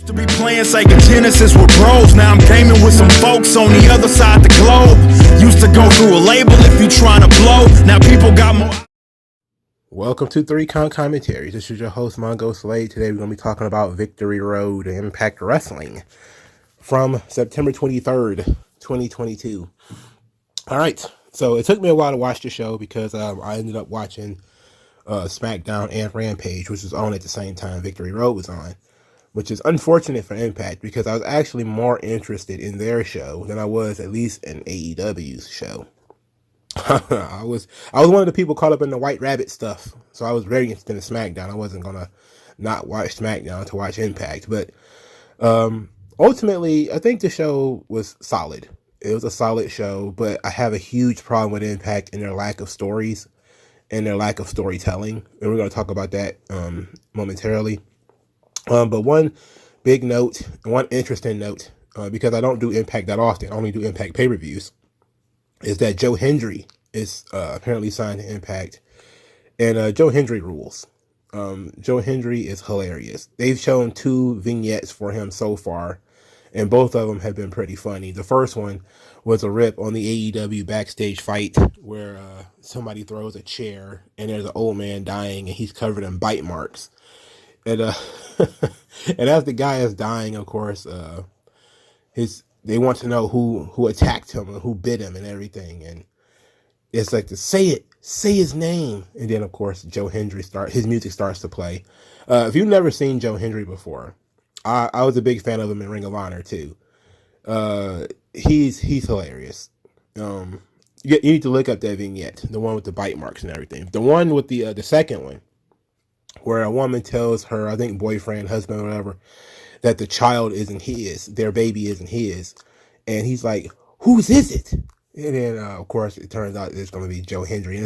To be playing Sega Genesis with bros. Now I'm gaming with some folks on the other side the globe. Used to go through a label if you trying to blow. Now people got more. Welcome to 3countcommentaries. This is your host, MagMongoSlade. Today we're going to be talking about Victory Road Impact Wrestling from September 23rd, 2022. All right. So it took me a while to watch the show because I ended up watching SmackDown and Rampage, which was on at the same time Victory Road was on, which is unfortunate for Impact because I was actually more interested in their show than I was at least in AEW's show. I was one of the people caught up in the White Rabbit stuff, so I was very interested in SmackDown. I wasn't gonna not watch SmackDown to watch Impact, but ultimately, I think the show was solid. It was a solid show, but I have a huge problem with Impact and their lack of stories and their lack of storytelling, and we're going to talk about that momentarily. But one big note, one interesting note, because I don't do Impact that often, I only do Impact pay-per-views, is that Joe Hendry is apparently signed to Impact, and Joe Hendry rules. Joe Hendry is hilarious. They've shown 2 vignettes for him so far, and both of them have been pretty funny. The first one was a rip on the AEW backstage fight where somebody throws a chair and there's an old man dying and he's covered in bite marks. And and as the guy is dying, of course, they want to know who attacked him and who bit him and everything. And it's like to say his name. And then of course Joe Hendry his music starts to play. If you've never seen Joe Hendry before, I was a big fan of him in Ring of Honor too. He's hilarious. You need to look up that vignette, the one with the bite marks and everything. The one with the second one, where a woman tells her, I think boyfriend, husband, whatever, that the child isn't his, their baby isn't his, and he's like, "Whose is it?" And then of course it turns out it's going to be Joe Hendry, and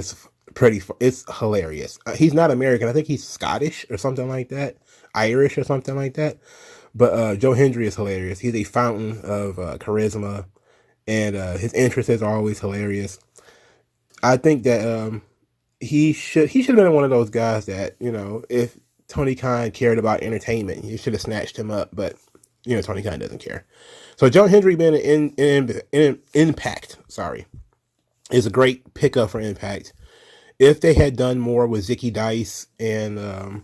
it's hilarious. He's not American. I think he's Scottish or something like that, Irish or something like that. But Joe Hendry is hilarious. He's a fountain of charisma, and his interests are always hilarious. I think that he should have been one of those guys that, if Tony Khan cared about entertainment, he should have snatched him up. But Tony Khan doesn't care. So Joe Hendry being in Impact, is a great pickup for Impact. If they had done more with Zicky Dice and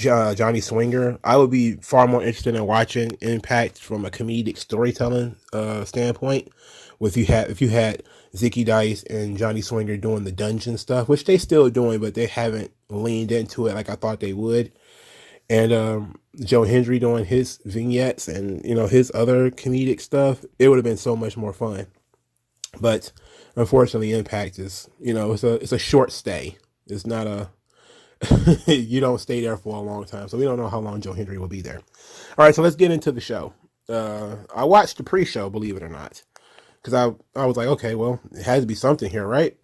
Johnny Swinger, I would be far more interested in watching Impact from a comedic storytelling standpoint. If you had Zicky Dice and Johnny Swinger doing the dungeon stuff, which they still doing, but they haven't leaned into it like I thought they would, and Joe Hendry doing his vignettes and his other comedic stuff, it would have been so much more fun. But unfortunately, Impact is it's a short stay. It's not a you don't stay there for a long time, so we don't know how long Joe Hendry will be there. All right, so let's get into the show. I watched the pre-show, believe it or not, because I was like, okay, well, it has to be something here, right?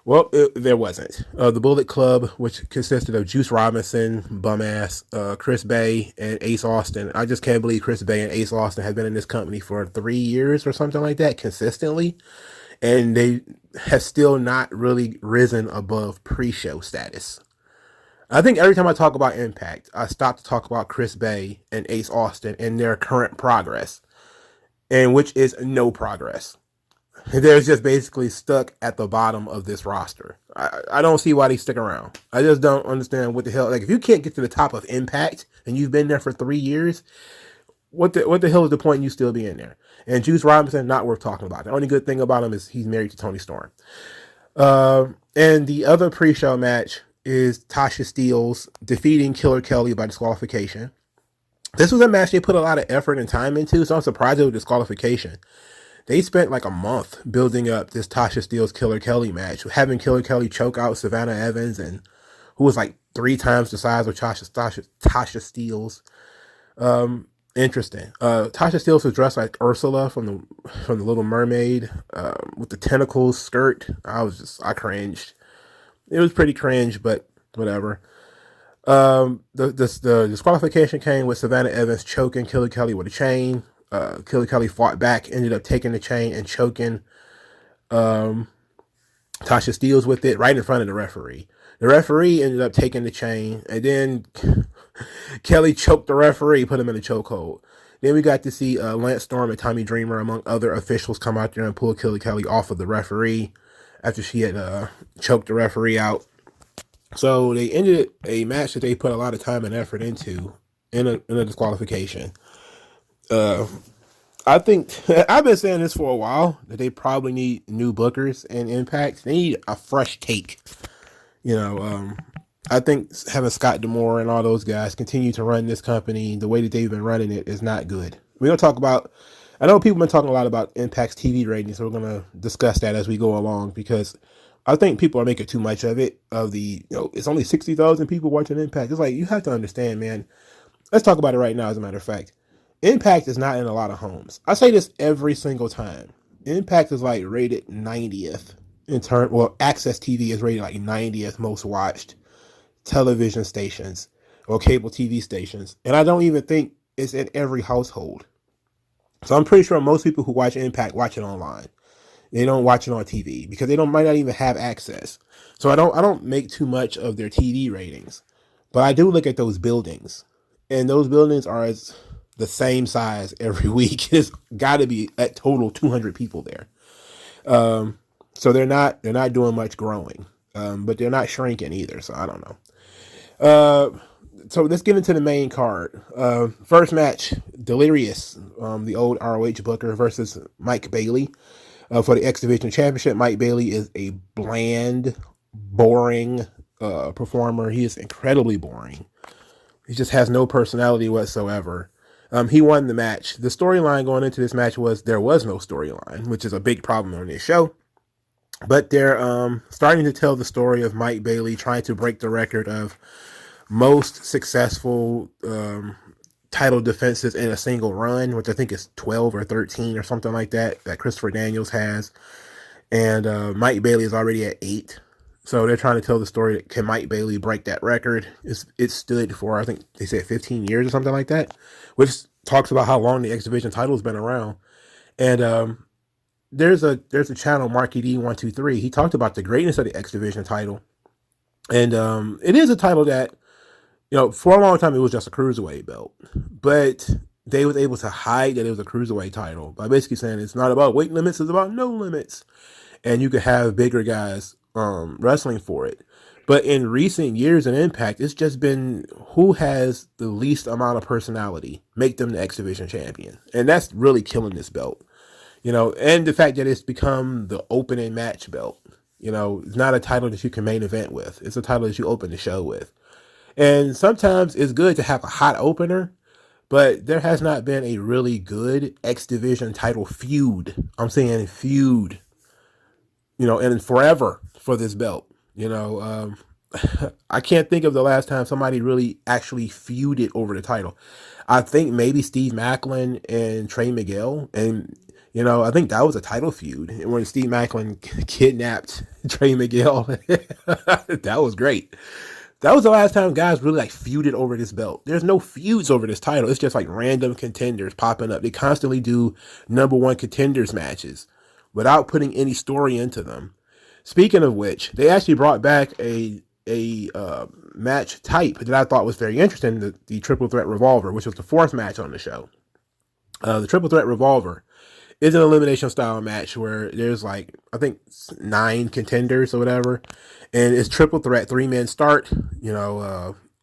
Well, there wasn't. The Bullet Club, which consisted of Juice Robinson, Bum-Ass, Chris Bay, and Ace Austin. I just can't believe Chris Bay and Ace Austin have been in this company for 3 years or something like that consistently, and they have still not really risen above pre-show status. I think every time I talk about Impact, I stop to talk about Chris Bay and Ace Austin and their current progress, and which is no progress. They're just basically stuck at the bottom of this roster. I don't see why they stick around. I just don't understand what the hell. Like, if you can't get to the top of Impact and you've been there for 3 years, what the hell is the point in you still being there? And Juice Robinson, not worth talking about. The only good thing about him is he's married to Toni Storm. And the other pre-show match is Tasha Steelz defeating Killer Kelly by disqualification. This was a match they put a lot of effort and time into, so I'm surprised it was disqualification. They spent like a month building up this Tasha Steelz Killer Kelly match, having Killer Kelly choke out Savannah Evans, and who was like 3 times the size of Tasha Steelz. Interesting. Tasha Steelz was dressed like Ursula from the Little Mermaid, with the tentacles skirt. I cringed. It was pretty cringe, but whatever. The disqualification came with Savannah Evans choking Killer Kelly with a chain. Killer Kelly fought back, ended up taking the chain and choking Tasha Steelz with it right in front of the referee. The referee ended up taking the chain, and then Kelly choked the referee, put him in a chokehold. Then we got to see Lance Storm and Tommy Dreamer, among other officials, come out there and pull Kelly off of the referee after she had choked the referee out. So they ended a match that they put a lot of time and effort into in a disqualification. I think I've been saying this for a while that they probably need new bookers and Impact. They need a fresh take. I think having Scott D'Amore and all those guys continue to run this company the way that they've been running it is not good. We're going to talk about, I know people have been talking a lot about Impact's TV ratings, so we're going to discuss that as we go along, because I think people are making too much of it, it's only 60,000 people watching Impact. It's like, you have to understand, man. Let's talk about it right now, as a matter of fact. Impact is not in a lot of homes. I say this every single time. Impact is like rated 90th Access TV is rated like 90th most watched television stations or cable TV stations. And I don't even think it's in every household. So I'm pretty sure most people who watch Impact watch it online. They don't watch it on TV because they might not even have access. So I don't make too much of their TV ratings, but I do look at those buildings, and those buildings are the same size every week. It's got to be at total 200 people there. So they're not doing much growing, but they're not shrinking either. So I don't know. So let's get into the main card. First match, Delirious, the old ROH booker, versus Mike Bailey for the X Division Championship. Mike Bailey is a bland, boring performer. He is incredibly boring. He just has no personality whatsoever. He won the match. The storyline going into this match was there was no storyline, which is a big problem on this show. But they're starting to tell the story of Mike Bailey trying to break the record of most successful title defenses in a single run, which I think is 12 or 13 or something like that Christopher Daniels has. And Mike Bailey is already at 8. So they're trying to tell the story that can Mike Bailey break that record? It stood for, I think they said 15 years or something like that, which talks about how long the X Division title has been around. And there's a channel, Marky D123. He talked about the greatness of the X Division title. And it is a title that, for a long time it was just a cruiserweight belt. But they was able to hide that it was a cruiserweight title by basically saying it's not about weight limits, it's about no limits. And you could have bigger guys wrestling for it. But in recent years in Impact, it's just been who has the least amount of personality, make them the X Division champion. And that's really killing this belt. And the fact that it's become the opening match belt. It's not a title that you can main event with. It's a title that you open the show with. And sometimes it's good to have a hot opener, but there has not been a really good X Division title feud. I'm saying feud, and forever for this belt. I can't think of the last time somebody really actually feuded over the title. I think maybe Steve Maclin and Trey Miguel, and I think that was a title feud. And when Steve Maclin kidnapped Trey Miguel, that was great. That was the last time guys really feuded over this belt. There's no feuds over this title. It's just random contenders popping up. They constantly do number one contenders matches without putting any story into them. Speaking of which, they actually brought back a match type that I thought was very interesting, the Triple Threat Revolver, which was the fourth match on the show. The Triple Threat Revolver is an elimination style match where there's I think 9 contenders or whatever, and it's triple threat, 3-man start.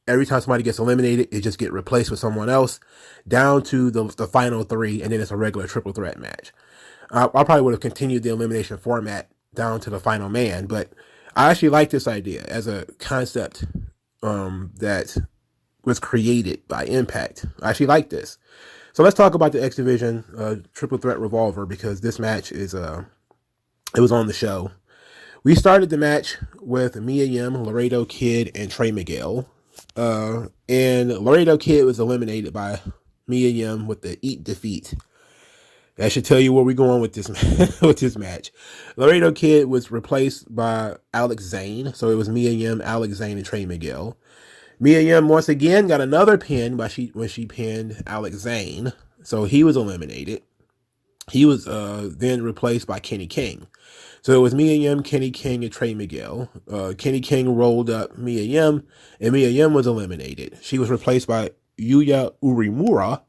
Every time somebody gets eliminated, it just get replaced with someone else down to the final 3, and then it's a regular triple threat match. I probably would have continued the elimination format down to the final man, but I actually like this idea as a concept that was created by Impact. I actually like this. So let's talk about the X Division Triple Threat Revolver, because this match it was on the show. We started the match with Mia Yim, Laredo Kid, and Trey Miguel. And Laredo Kid was eliminated by Mia Yim with the Eat Defeat. That should tell you where we're going with this match. Laredo Kid was replaced by Alex Zane. So it was Mia Yim, Alex Zane, and Trey Miguel. Mia Yim once again got another pin when she pinned Alex Zane. So he was eliminated. He was then replaced by Kenny King. So it was Mia Yim, Kenny King, and Trey Miguel. Kenny King rolled up Mia Yim, and Mia Yim was eliminated. She was replaced by Yuya Uemura.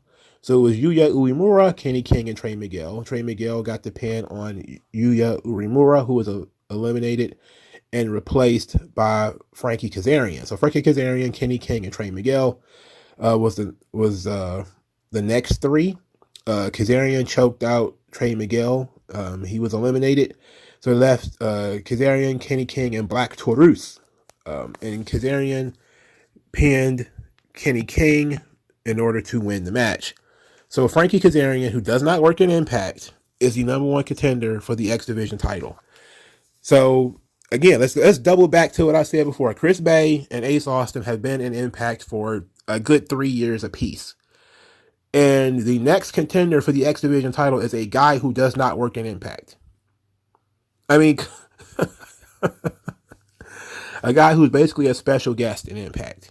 So it was Yuya Uemura, Kenny King, and Trey Miguel. Trey Miguel got the pin on Yuya Uemura, who was eliminated and replaced by Frankie Kazarian. So Frankie Kazarian, Kenny King, and Trey Miguel was the next three. Kazarian choked out Trey Miguel. He was eliminated. So left Kazarian, Kenny King, and Black Taurus. And Kazarian pinned Kenny King in order to win the match. So Frankie Kazarian, who does not work in Impact, is the number one contender for the X Division title. So again, let's double back to what I said before. Chris Bay and Ace Austin have been in Impact for a good 3 years apiece. And the next contender for the X Division title is a guy who does not work in Impact. I mean, a guy who's basically a special guest in Impact.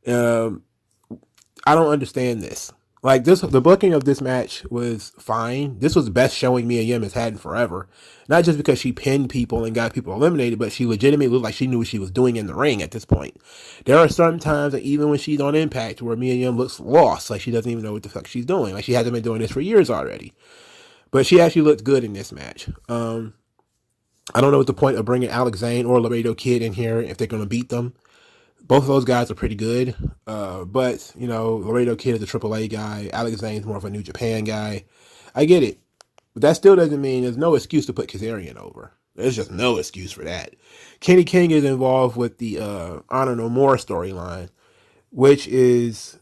I don't understand this. Like the booking of this match was fine. This was the best showing Mia Yim has had in forever. Not just because she pinned people and got people eliminated, but she legitimately looked like she knew what she was doing in the ring at this point. There are certain times that even when she's on Impact where Mia Yim looks lost, like she doesn't even know what the fuck she's doing. Like she hasn't been doing this for years already. But she actually looked good in this match. I don't know what the point of bringing Alex Zane or Laredo Kid in here if they're going to beat them. Both of those guys are pretty good. But, you know, Laredo Kid is a AAA guy. Alex Zane's more of a New Japan guy. I get it. But that still doesn't mean there's no excuse to put Kazarian over. There's just no excuse for that. Kenny King is involved with the Honor No More storyline, which is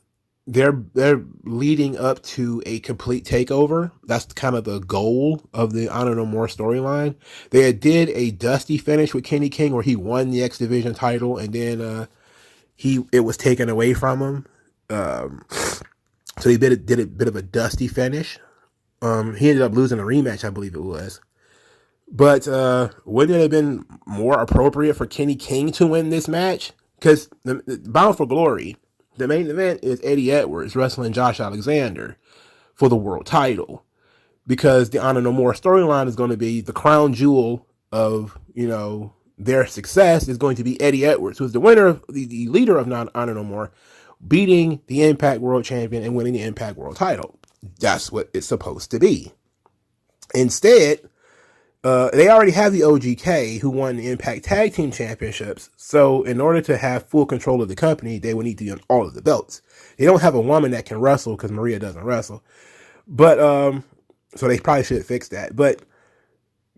they're leading up to a complete takeover. That's kind of the goal of the Honor No More storyline. They did a dusty finish with Kenny King where he won the X Division title and then it was taken away from him. So he did a bit of a dusty finish. He ended up losing a rematch, I believe it was. But wouldn't it have been more appropriate for Kenny King to win this match? Because the Bound for Glory, the main event is Eddie Edwards wrestling Josh Alexander for the world title. Because the Honor No More storyline is going to be the crown jewel of, you know, their success is going to be Eddie Edwards, who's the winner of the leader of Honor No More, beating the Impact World Champion and winning the Impact World title. That's what it's supposed to be. Instead, they already have the OGK who won the Impact Tag Team Championships. So in order to have full control of the company, they would need to get all of the belts. They don't have a woman that can wrestle because Maria doesn't wrestle. But, so they probably should fix that. But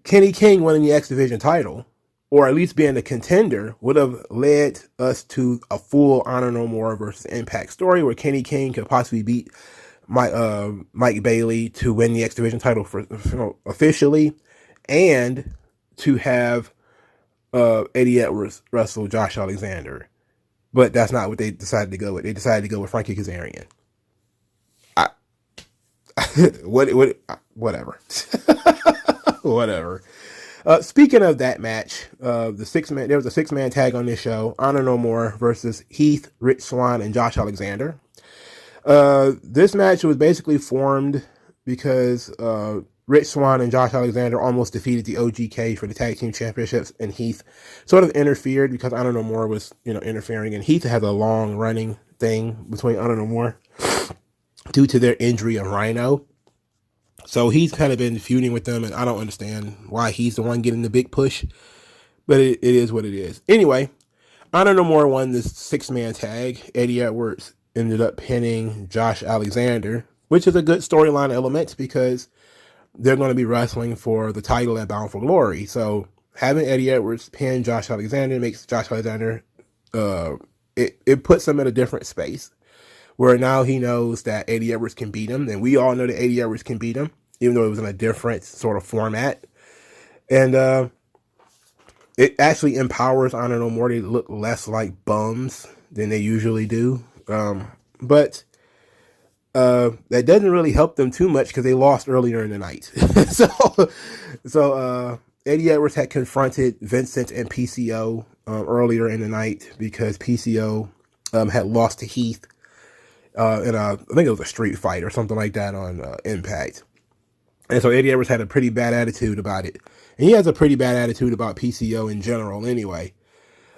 Kenny King winning the X Division title, or at least being a contender, would have led us to a full Honor No More versus Impact story where Kenny King could possibly beat Mike Bailey to win the X Division title officially, and to have Eddie Edwards wrestle Josh Alexander. But that's not what they decided to go with. They decided to go with Frankie Kazarian. Whatever. Whatever. Speaking of that match, there was a 6-man tag on this show, Honor No More versus Heath, Rich Swann, and Josh Alexander. This match was basically formed because Rich Swann and Josh Alexander almost defeated the OGK for the tag team championships, and Heath sort of interfered because Honor No More was, interfering, and Heath had a long running thing between Honor No More due to their injury of Rhino. So he's kind of been feuding with them, and I don't understand why he's the one getting the big push, but it is what it is. Anyway, Honor No More won this 6-man tag. Eddie Edwards ended up pinning Josh Alexander, which is a good storyline element because they're going to be wrestling for the title at Bound for Glory. So having Eddie Edwards pin Josh Alexander makes Josh Alexander, it puts him in a different space where now he knows that Eddie Edwards can beat him. And we all know that Eddie Edwards can beat him, even though it was in a different sort of format. And it actually empowers Honor No More. They look less like bums than they usually do. But that doesn't really help them too much because they lost earlier in the night. So Eddie Edwards had confronted Vincent and PCO earlier in the night because PCO had lost to Heath in I think it was a street fight or something like that on Impact. And so Eddie Edwards had a pretty bad attitude about it. And he has a pretty bad attitude about PCO in general anyway.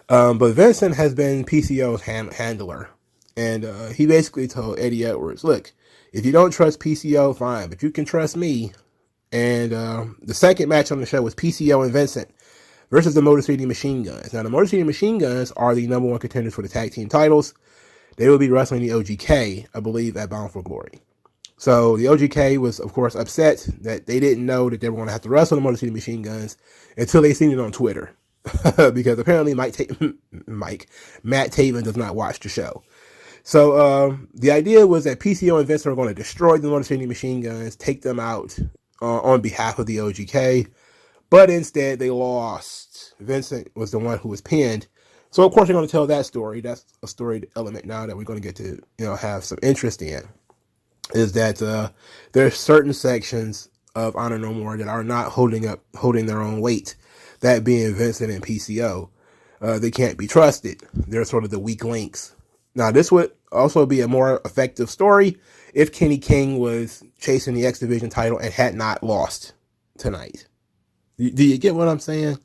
But Vincent has been PCO's handler. And he basically told Eddie Edwards, look, if you don't trust PCO, fine, but you can trust me. And the second match on the show was PCO and Vincent versus the Motor City Machine Guns. Now, the Motor City Machine Guns are the number one contenders for the tag team titles. They will be wrestling the OGK, I believe, at Bound for Glory. So the OGK was, of course, upset that they didn't know that they were going to have to wrestle the Motor City Machine Guns until they seen it on Twitter. Because apparently Matt Taven does not watch the show. So the idea was that PCO and Vincent were going to destroy the Motor City Machine Guns, take them out on behalf of the OGK. But instead, they lost. Vincent was the one who was pinned. So, of course, we're going to tell that story. That's a story element now that we're going to get to, have some interest in. Is that there are certain sections of Honor No More that are not holding their own weight. That being Vincent and PCO. They can't be trusted. They're sort of the weak links. Now, this would also be a more effective story if Kenny King was chasing the X Division title and had not lost tonight. Do you get what I'm saying?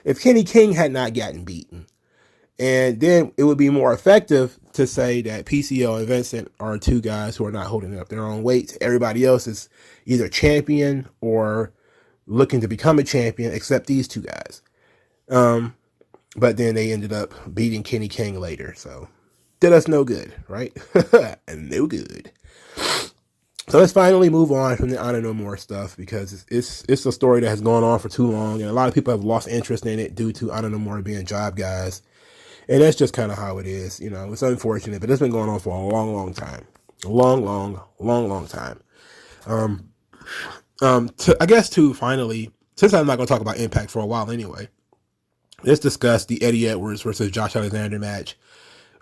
If Kenny King had not gotten beaten, and then it would be more effective to say that PCO and Vincent are two guys who are not holding up their own weight. Everybody else is either champion or looking to become a champion, except these two guys. But then they ended up beating Kenny King later, so did us no good, right? No good. So let's finally move on from the Honor No More stuff, because it's a story that has gone on for too long, and a lot of people have lost interest in it due to Honor No More being job guys. And that's just kind of how it is. It's unfortunate, but it's been going on for a long time. A long time. I guess to finally, since I'm not going to talk about Impact for a while anyway, let's discuss the Eddie Edwards versus Josh Alexander match.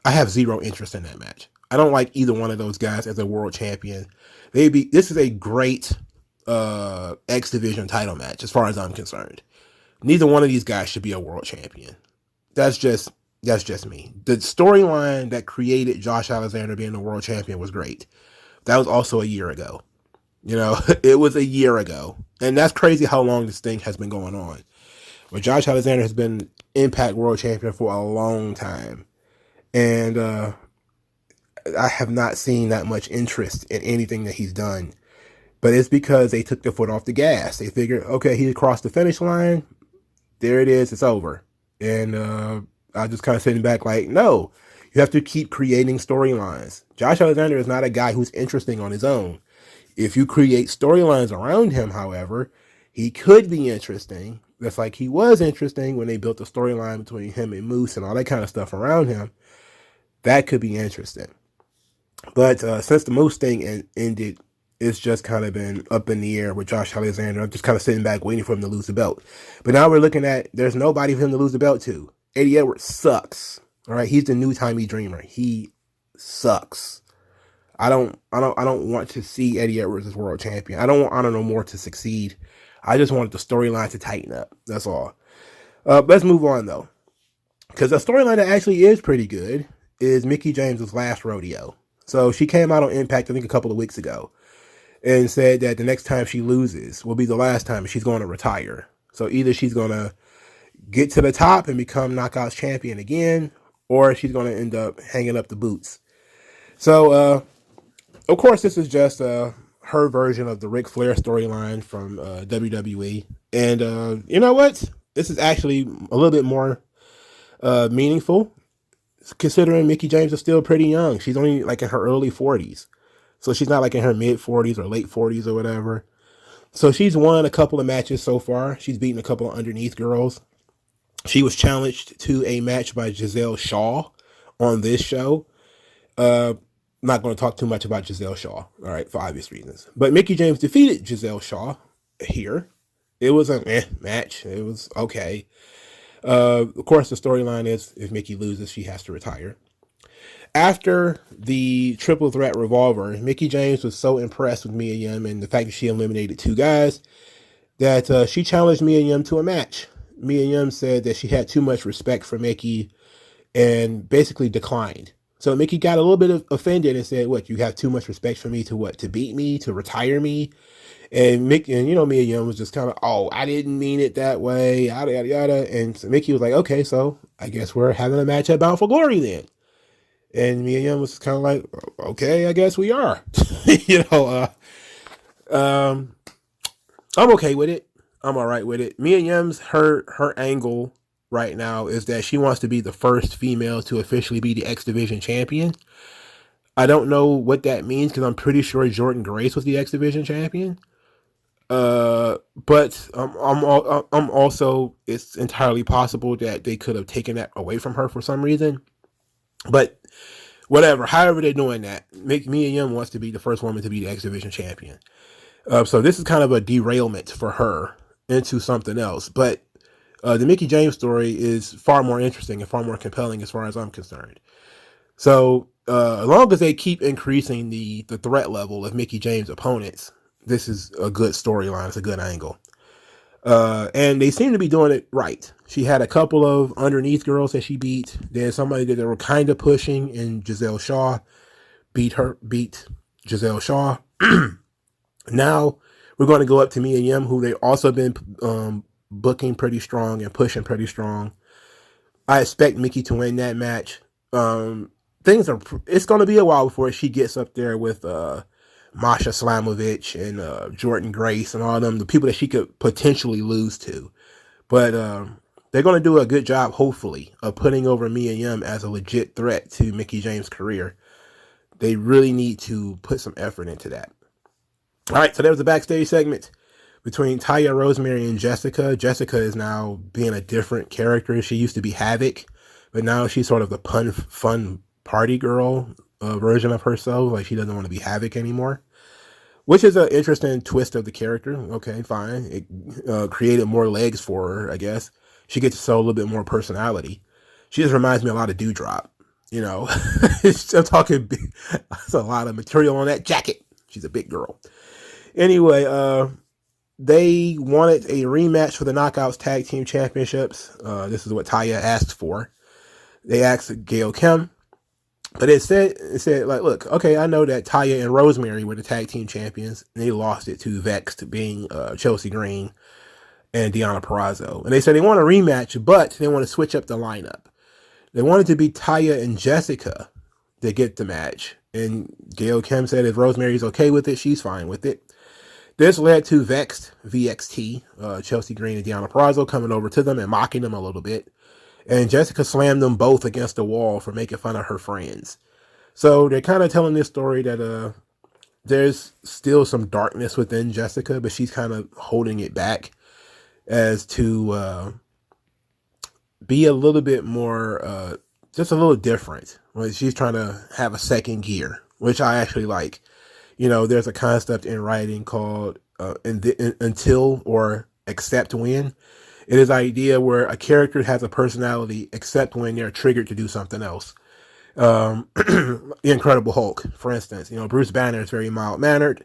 I have zero interest in that match. I don't like either one of those guys as a world champion. This is a great X Division title match, as far as I'm concerned. Neither one of these guys should be a world champion. That's just me. The storyline that created Josh Alexander being the world champion was great. That was also a year ago. It was a year ago. And that's crazy how long this thing has been going on. But Josh Alexander has been Impact World Champion for a long time. And I have not seen that much interest in anything that he's done. But it's because they took their foot off the gas. They figured, okay, he crossed the finish line. There it is. It's over. And I just kind of sitting back like, no, you have to keep creating storylines. Josh Alexander is not a guy who's interesting on his own. If you create storylines around him, however, he could be interesting. That's like he was interesting when they built the storyline between him and Moose and all that kind of stuff around him. That could be interesting. But since the Moose thing ended, it's just kind of been up in the air with Josh Alexander. I'm just kind of sitting back waiting for him to lose the belt. But now we're looking at, there's nobody for him to lose the belt to. Eddie Edwards sucks. All right, he's the new timey dreamer. He sucks. I don't want to see Eddie Edwards as world champion. I don't want Honor No More to succeed. I just want the storyline to tighten up. That's all. Let's move on though, because a storyline that actually is pretty good is Mickie James's last rodeo. So she came out on Impact, I think a couple of weeks ago, and said that the next time she loses will be the last time, and she's going to retire. So either she's going to get to the top and become Knockouts champion again, or she's going to end up hanging up the boots. So, of course, this is just her version of the Ric Flair storyline from WWE. And you know what? This is actually a little bit more meaningful, considering Mickie James is still pretty young. She's only like in her early 40s. So she's not like in her mid 40s or late 40s or whatever. So she's won a couple of matches so far. She's beaten a couple of underneath girls. She was challenged to a match by Giselle Shaw on this show. Not going to talk too much about Giselle Shaw, all right, for obvious reasons. But Mickie James defeated Giselle Shaw here. It was a match. It was okay. Of course, the storyline is if Mickie loses, she has to retire. After the triple threat revolver, Mickie James was so impressed with Mia Yim and the fact that she eliminated two guys that she challenged Mia Yim to a match. Mia Yim said that she had too much respect for Mickie and basically declined. So Mickey got a little bit offended and said, "What? You have too much respect for me to what? To beat me? To retire me?" And Mickey, and Mia Yim was just kind of, "Oh, I didn't mean it that way, yada yada yada." And so Mickey was like, "Okay, so I guess we're having a match at Bound for Glory then." And Mia Yim was kind of like, "Okay, I guess we are." you know, I'm okay with it. I'm all right with it. Mia Yim's her angle right now is that she wants to be the first female to officially be the X Division champion. I don't know what that means because I'm pretty sure Jordan Grace was the X Division champion. But I'm also, it's entirely possible that they could have taken that away from her for some reason. But whatever, however they're doing that, Mia Yim wants to be the first woman to be the X Division champion. So this is kind of a derailment for her into something else. But the Mickie James story is far more interesting and far more compelling as far as I'm concerned. So as long as they keep increasing the threat level of Mickie James' opponents, this is a good storyline. It's a good angle. And they seem to be doing it right. She had a couple of underneath girls that she beat. There's somebody that they were kind of pushing, and Giselle Shaw beat Giselle Shaw. Now we're going to go up to Mia Yim, who they've also been booking pretty strong and pushing pretty strong. I expect Mickie to win that match. It's going to be a while before she gets up there with Masha Slamovich and Jordan Grace and all of them, the people that she could potentially lose to. But they're going to do a good job, hopefully, of putting over Mia Yim as a legit threat to Mickie James' career. They really need to put some effort into that. All right, so there was a backstage segment between Taya, Rosemary, and Jessica. Jessica is now being a different character. She used to be Havoc, but now she's sort of the fun party girl version of herself. Like, she doesn't want to be Havoc anymore, which is an interesting twist of the character. Okay, fine. It created more legs for her, I guess. She gets to show a little bit more personality. She just reminds me a lot of Dewdrop. I'm talking big. That's a lot of material on that jacket. She's a big girl. Anyway, they wanted a rematch for the Knockouts Tag Team Championships. This is what Taya asked for. They asked Gail Kim, but it said like, look, okay, I know that Taya and Rosemary were the tag team champions, and they lost it to Vexed, being Chelsea Green and Deonna Purrazzo. And they said they want a rematch, but they want to switch up the lineup. They wanted to be Taya and Jessica to get the match. And Gail Kim said if Rosemary's okay with it, she's fine with it. This led to Vexed, VXT, Chelsea Green and Deonna Purrazzo coming over to them and mocking them a little bit. And Jessica slammed them both against the wall for making fun of her friends. So they're kind of telling this story that there's still some darkness within Jessica, but she's kind of holding it back as to be a little bit more, just a little different. She's trying to have a second gear, which I actually like. There's a concept in writing called until or except when. It is an idea where a character has a personality except when they're triggered to do something else. The Incredible Hulk, for instance. Bruce Banner is very mild-mannered,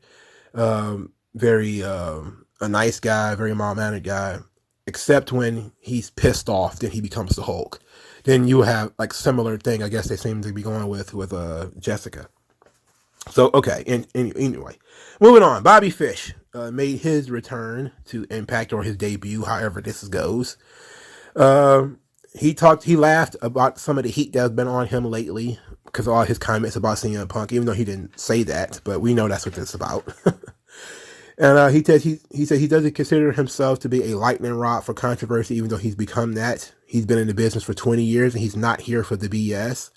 very a nice guy, very mild-mannered guy, except when he's pissed off, then he becomes the Hulk. Then you have like similar thing, I guess they seem to be going with Jessica. So, okay, anyway, moving on. Bobby Fish made his return to Impact, or his debut, however this goes. He laughed about some of the heat that's been on him lately because of all his comments about CM Punk, even though he didn't say that, but we know that's what this is about. And he said he doesn't consider himself to be a lightning rod for controversy, even though he's become that. He's been in the business for 20 years, and he's not here for the BS.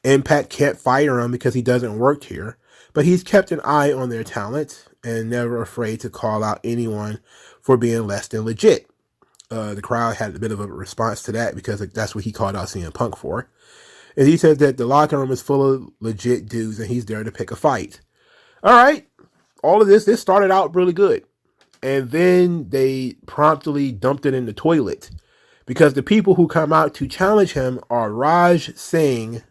Impact can't fire him because he doesn't work here, but he's kept an eye on their talent and never afraid to call out anyone for being less than legit. The crowd had a bit of a response to that because that's what he called out CM Punk for. And he said that the locker room is full of legit dudes and he's there to pick a fight. All right. All of this started out really good. And then they promptly dumped it in the toilet because the people who come out to challenge him are Raj Singh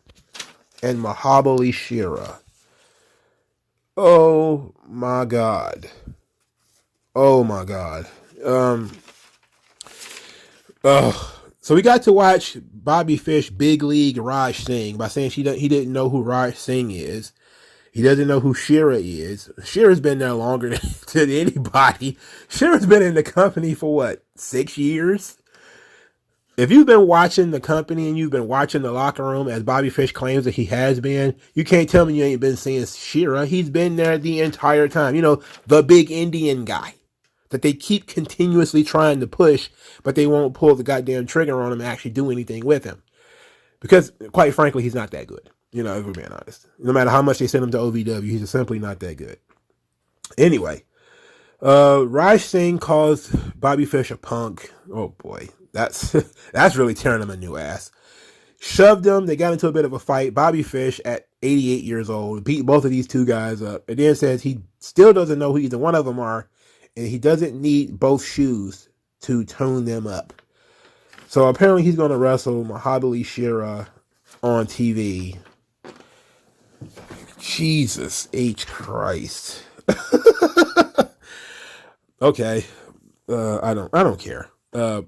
and Mahabali Shira. Oh my God. Oh my God. So we got to watch Bobby Fish Big League Raj Singh by saying he didn't know who Raj Singh is. He doesn't know who Shira is. Shira's been there longer than anybody. Shira's been in the company for what, 6 years? If you've been watching the company and you've been watching the locker room as Bobby Fish claims that he has been, you can't tell me you ain't been seeing Shira. He's been there the entire time. You know, the big Indian guy that they keep continuously trying to push, but they won't pull the goddamn trigger on him and actually do anything with him. Because, quite frankly, he's not that good. You know, if we're being honest. No matter how much they send him to OVW, he's just simply not that good. Anyway, Raj Singh calls Bobby Fish a punk. Oh boy, that's really tearing him a new ass. Shoved him. They got into a bit of a fight. Bobby Fish, at 88 years old, beat both of these two guys up. And then says he still doesn't know who either one of them are, and he doesn't need both shoes to tone them up. So apparently he's going to wrestle Mahabali Shira on TV. Jesus H. Christ. Okay. I don't care. I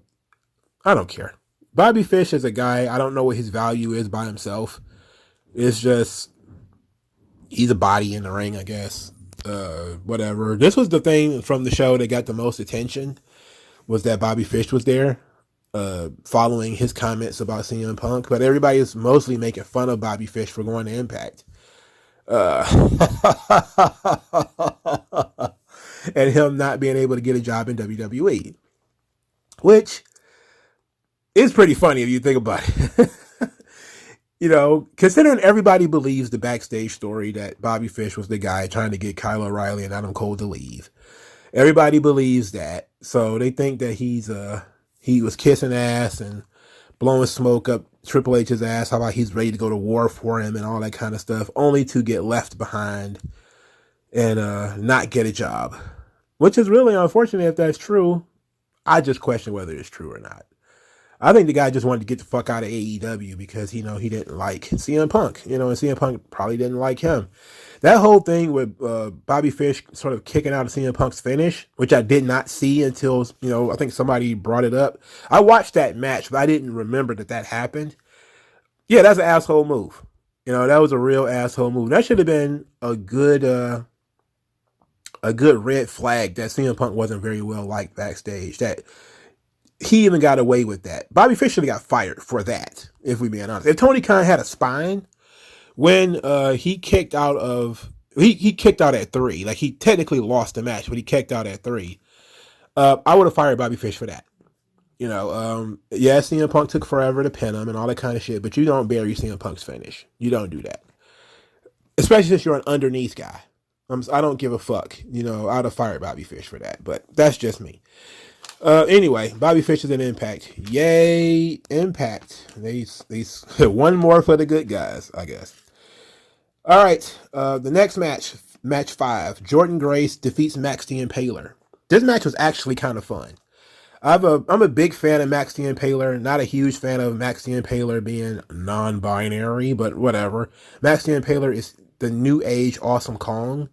don't care. Bobby Fish is a guy, I don't know what his value is by himself. It's just, he's a body in the ring, I guess. Whatever. This was the thing from the show that got the most attention, was that Bobby Fish was there, following his comments about CM Punk. But everybody is mostly making fun of Bobby Fish for going to Impact. And him not being able to get a job in WWE. Which is pretty funny if you think about it. You know, considering everybody believes the backstage story that Bobby Fish was the guy trying to get Kyle O'Reilly and Adam Cole to leave. Everybody believes that. So they think that he was kissing ass and blowing smoke up Triple H's ass. How about he's ready to go to war for him and all that kind of stuff, only to get left behind and not get a job. Which is really unfortunate if that's true. I just question whether it's true or not. I think the guy just wanted to get the fuck out of AEW because, you know, he didn't like CM Punk, you know, and CM Punk probably didn't like him. That whole thing with Bobby Fish sort of kicking out of CM Punk's finish, which I did not see until, you know, I think somebody brought it up. I watched that match, but I didn't remember that happened. Yeah, that's an asshole move. You know, that was a real asshole move. That should have been a good red flag that CM Punk wasn't very well liked backstage. That he even got away with that. Bobby Fish should have got fired for that, if we're being honest. If Tony Khan had a spine, when he kicked out at 3, like he technically lost the match, but he kicked out at 3. I would have fired Bobby Fish for that. You know, yeah, CM Punk took forever to pin him and all that kind of shit, but you don't bury CM Punk's finish. You don't do that. Especially since you're an underneath guy. I don't give a fuck. You know, I'd have fired Bobby Fish for that, but that's just me. Anyway, Bobby Fish is in Impact. Yay, Impact. These one more for the good guys, I guess. All right, the next match 5. Jordynne Grace defeats Max the Impaler. This match was actually kind of fun. I'm a big fan of Max the Impaler. Not a huge fan of Max the Impaler being non-binary, but whatever. Max the Impaler is the new age Awesome Kong.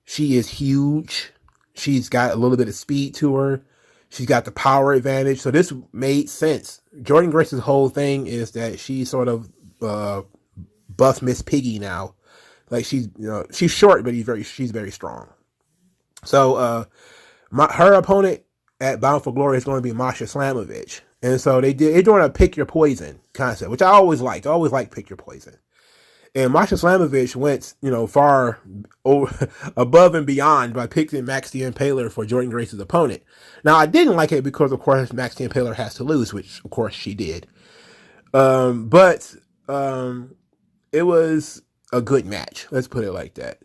She is huge. She's got a little bit of speed to her. She's got the power advantage. So this made sense. Jordynne Grace's whole thing is that she's sort of buff Miss Piggy now. Like she's short, but she's very strong. So her opponent at Bound for Glory is going to be Masha Slamovich. And so they're doing a pick your poison concept, which I always liked. I always liked pick your poison. And Masha Slamovich went, far above and beyond by picking Max the Impaler for Jordynne Grace's opponent. Now, I didn't like it because, of course, Max the Impaler has to lose, which, of course, she did. But it was a good match. Let's put it like that.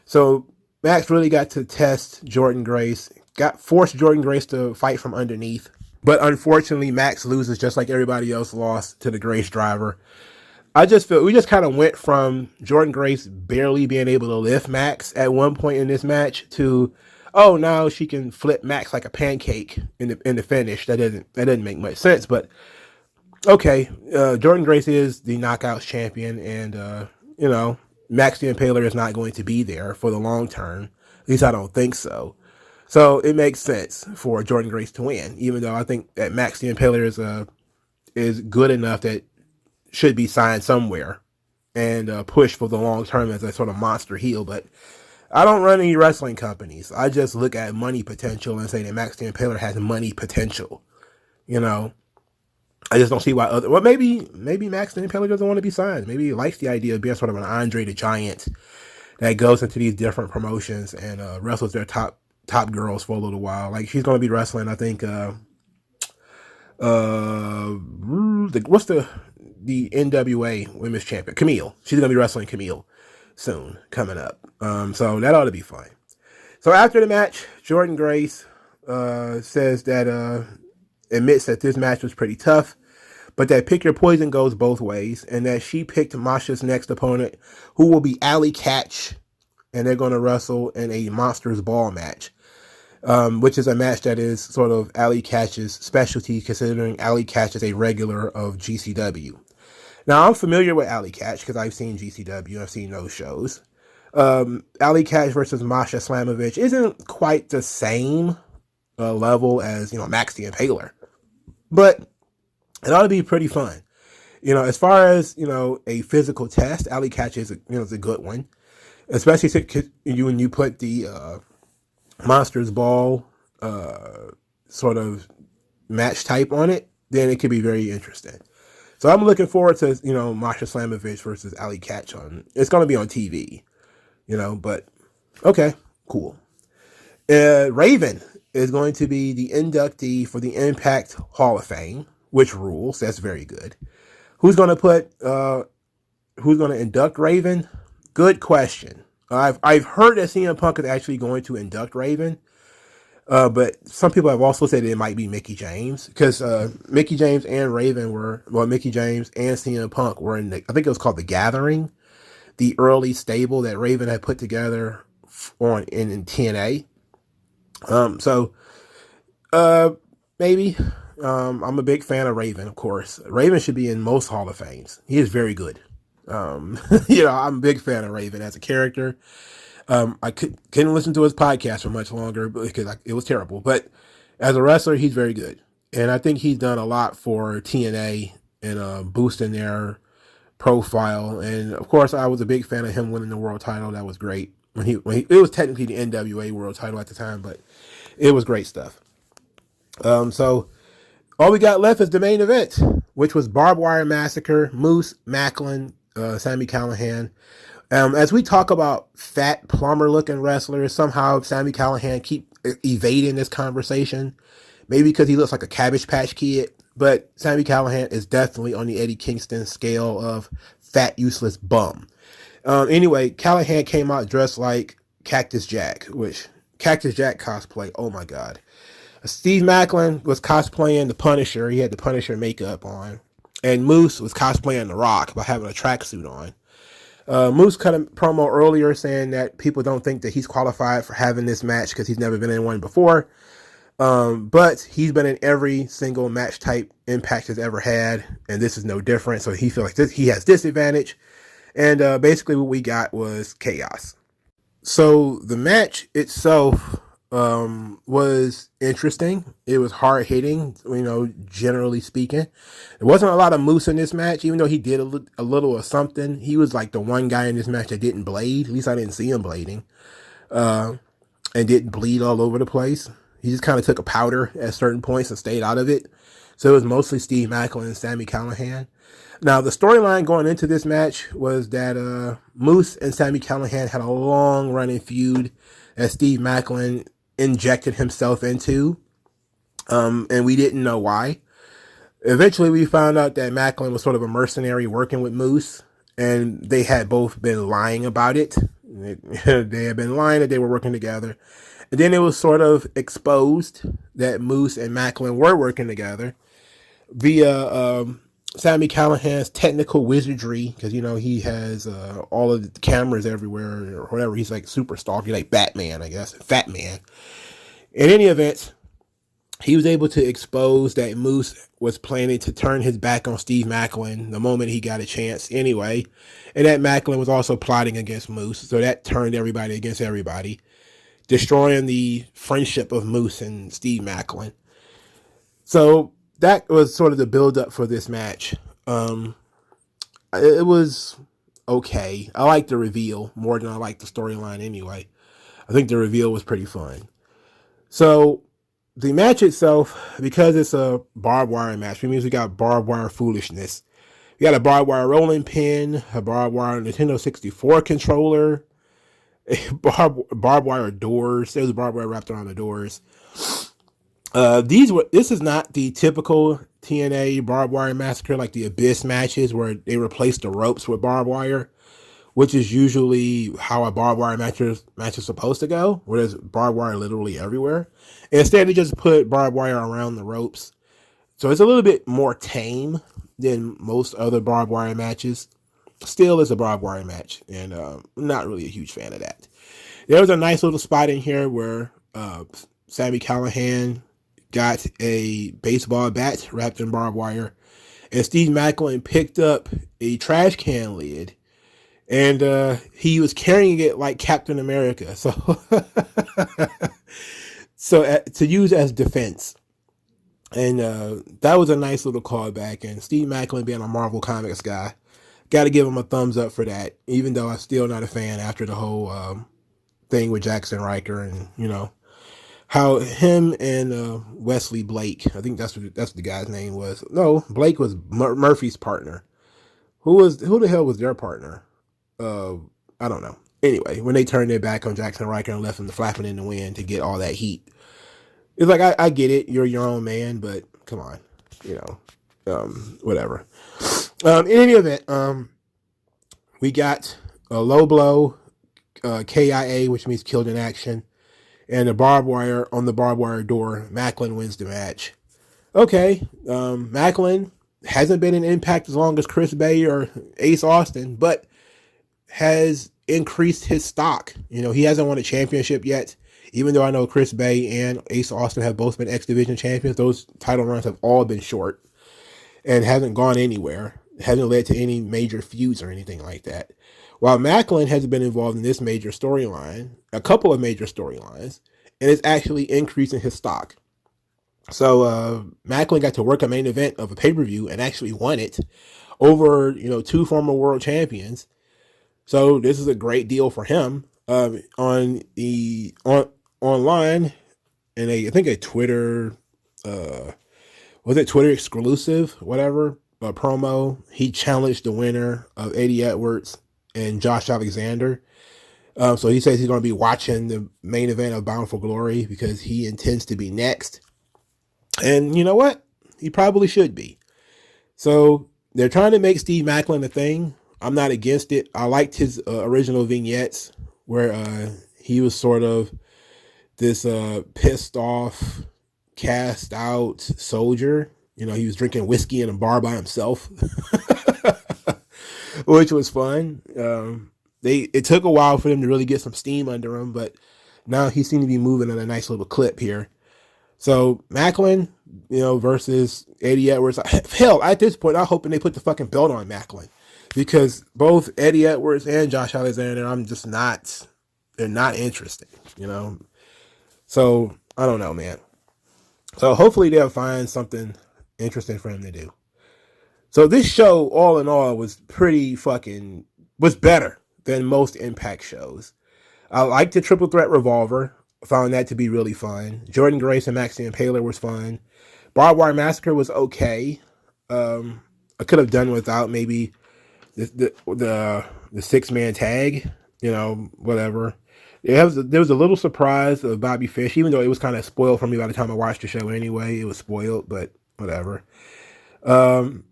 So Max really got to test Jordynne Grace, forced Jordynne Grace to fight from underneath. But unfortunately, Max loses just like everybody else lost to the Grace driver. I just feel we just kind of went from Jordynne Grace barely being able to lift Max at one point in this match to, now she can flip Max like a pancake in the finish. That doesn't make much sense, but okay. Jordynne Grace is the Knockouts champion, and Max the Impaler is not going to be there for the long term. At least I don't think so. So it makes sense for Jordynne Grace to win, even though I think that Max the Impaler is is good enough that should be signed somewhere and push for the long term as a sort of monster heel. But I don't run any wrestling companies. I just look at money potential and say that Max the Impaler has money potential. You know, I just don't see why maybe Max the Impaler doesn't want to be signed. Maybe he likes the idea of being sort of an Andre the Giant that goes into these different promotions and wrestles their top girls for a little while. Like, she's going to be wrestling, I think, what's the NWA Women's Champion? Camille. She's going to be wrestling Camille soon, coming up. So that ought to be fine. So after the match, Jordynne Grace says that admits that this match was pretty tough, but that pick your poison goes both ways, and that she picked Masha's next opponent, who will be Allie Katch, and they're going to wrestle in a Monsters Ball match, which is a match that is sort of Allie Katch's specialty, considering Allie Katch is a regular of GCW. Now, I'm familiar with Allie Katch because I've seen GCW. I've seen those shows. Allie Katch versus Masha Slamovich isn't quite the same level as, Max the Impaler, but it ought to be pretty fun. As far as, a physical test, Allie Katch is a good one, especially when you put the Monsters Ball sort of match type on it, then it could be very interesting. So I'm looking forward to, Masha Slamovich versus Allie Katch it's going to be on TV, but okay, cool. Raven is going to be the inductee for the Impact Hall of Fame, which rules. That's very good. Who's going to induct Raven? Good question. I've heard that CM Punk is actually going to induct Raven, but some people have also said it might be Mickie James, because Mickie James and Mickie James and CM Punk were in I think it was called The Gathering, the early stable that Raven had put together in TNA. Maybe. I'm a big fan of Raven, of course. Raven should be in most Hall of Fames. He is very good. I'm a big fan of Raven as a character. I couldn't listen to his podcast for much longer because it was terrible. But as a wrestler, he's very good. And I think he's done a lot for TNA and boosting their profile. And of course, I was a big fan of him winning the world title. That was great. It was technically the NWA world title at the time, but it was great stuff. So all we got left is the main event, which was Barbed Wire Massacre, Moose, Macklin, Sami Callihan. As we talk about fat plumber-looking wrestlers, somehow Sami Callihan keep evading this conversation. Maybe because he looks like a Cabbage Patch Kid, but Sami Callihan is definitely on the Eddie Kingston scale of fat, useless bum. Anyway, Callihan came out dressed like Cactus Jack, which Cactus Jack cosplay, oh my god. Steve Macklin was cosplaying the Punisher. He had the Punisher makeup on. And Moose was cosplaying The Rock by having a tracksuit on. Moose cut a promo earlier saying that people don't think that he's qualified for having this match because he's never been in one before. But he's been in every single match type Impact has ever had, and this is no different. So he feels like he has disadvantage. And basically what we got was chaos. So the match itself was interesting. It was hard hitting, generally speaking. There wasn't a lot of Moose in this match, even though he did a little of something. He was like the one guy in this match that didn't blade. At least I didn't see him blading. And didn't bleed all over the place. He just kind of took a powder at certain points and stayed out of it. So it was mostly Steve Macklin and Sami Callihan. Now, the storyline going into this match was that Moose and Sami Callihan had a long-running feud that Steve Macklin injected himself into, and we didn't know why. Eventually, we found out that Macklin was sort of a mercenary working with Moose, and they had both been lying about it. They had been lying that they were working together. And then it was sort of exposed that Moose and Macklin were working together via Sami Callihan's technical wizardry, because he has all of the cameras everywhere or whatever. He's like super stalky, like Batman, I guess, Fat Man. In any event, he was able to expose that Moose was planning to turn his back on Steve Macklin the moment he got a chance anyway, and that Macklin was also plotting against Moose, so that turned everybody against everybody, destroying the friendship of Moose and Steve Macklin. So that was sort of the build up for this match. It was okay. I liked the reveal more than I liked the storyline anyway. I think the reveal was pretty fun. So the match itself, because it's a barbed wire match, it means we got barbed wire foolishness. We got a barbed wire rolling pin, a barbed wire Nintendo 64 controller, barbed wire doors. There was barbed wire wrapped around the doors. This is not the typical TNA barbed wire massacre like the Abyss matches where they replace the ropes with barbed wire, which is usually how a barbed wire match is supposed to go, where there's barbed wire literally everywhere. Instead, they just put barbed wire around the ropes. So it's a little bit more tame than most other barbed wire matches. Still is a barbed wire match, and I'm not really a huge fan of that. There was a nice little spot in here where Sami Callihan got a baseball bat wrapped in barbed wire, and Steve Maclin picked up a trash can lid, and he was carrying it like Captain America, so to use as defense. And that was a nice little callback. And Steve Maclin, being a Marvel Comics guy, got to give him a thumbs up for that, even though I'm still not a fan after the whole thing with Jackson Riker and, you know, how him and Wesley Blake, I think that's what the guy's name was. No, Blake was Murphy's partner. Who the hell was their partner? I don't know. Anyway, when they turned their back on Jackson Riker and left him flapping in the wind to get all that heat. It's like, I get it. You're your own man, but come on, you know, whatever. In any event, we got a low blow, KIA, which means killed in action, and a barbed wire on the barbed wire door. Maclin wins the match. Okay, Maclin hasn't been in Impact as long as Chris Bay or Ace Austin, but has increased his stock. You know, he hasn't won a championship yet. Even though I know Chris Bay and Ace Austin have both been X Division champions, those title runs have all been short and haven't gone anywhere. Hasn't led to any major feuds or anything like that. While Maclin has been involved in this major storyline, a couple of major storylines, and it's actually increasing his stock. So Maclin got to work a main event of a pay-per-view and actually won it over, you know, two former world champions. So this is a great deal for him. Online, and I think a Twitter, was it Twitter exclusive, whatever, promo, he challenged the winner of Eddie Edwards and Josh Alexander. So he says he's going to be watching the main event of Bound for Glory because he intends to be next. And you know what? He probably should be. So they're trying to make Steve Maclin a thing. I'm not against it. I liked his original vignettes where he was sort of this pissed off, cast out soldier. You know, he was drinking whiskey in a bar by himself, which was fun. It took a while for them to really get some steam under him, but now he seemed to be moving at a nice little clip here. So Maclin, you know, versus Eddie Edwards. Hell, at this point, I'm hoping they put the fucking belt on Maclin, because both Eddie Edwards and Josh Alexander, they're not interesting, you know. So I don't know, man. So hopefully they'll find something interesting for him to do. So this show, all in all, was better than most Impact shows. I liked the Triple Threat Revolver. Found that to be really fun. Jordan Grace and Maxine Paler was fun. Barbed Wire Massacre was okay. I could have done without maybe the 6-man tag, you know, whatever. There was a little surprise of Bobby Fish, even though it was kind of spoiled for me by the time I watched the show anyway. It was spoiled, but whatever. So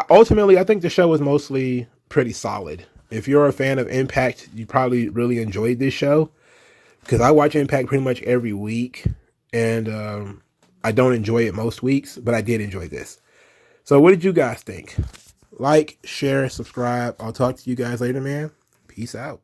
ultimately, I think the show was mostly pretty solid. If you're a fan of Impact, you probably really enjoyed this show, because I watch Impact pretty much every week, and I don't enjoy it most weeks, but I did enjoy this. So what did you guys think? Like, share, subscribe. I'll talk to you guys later, man. Peace out.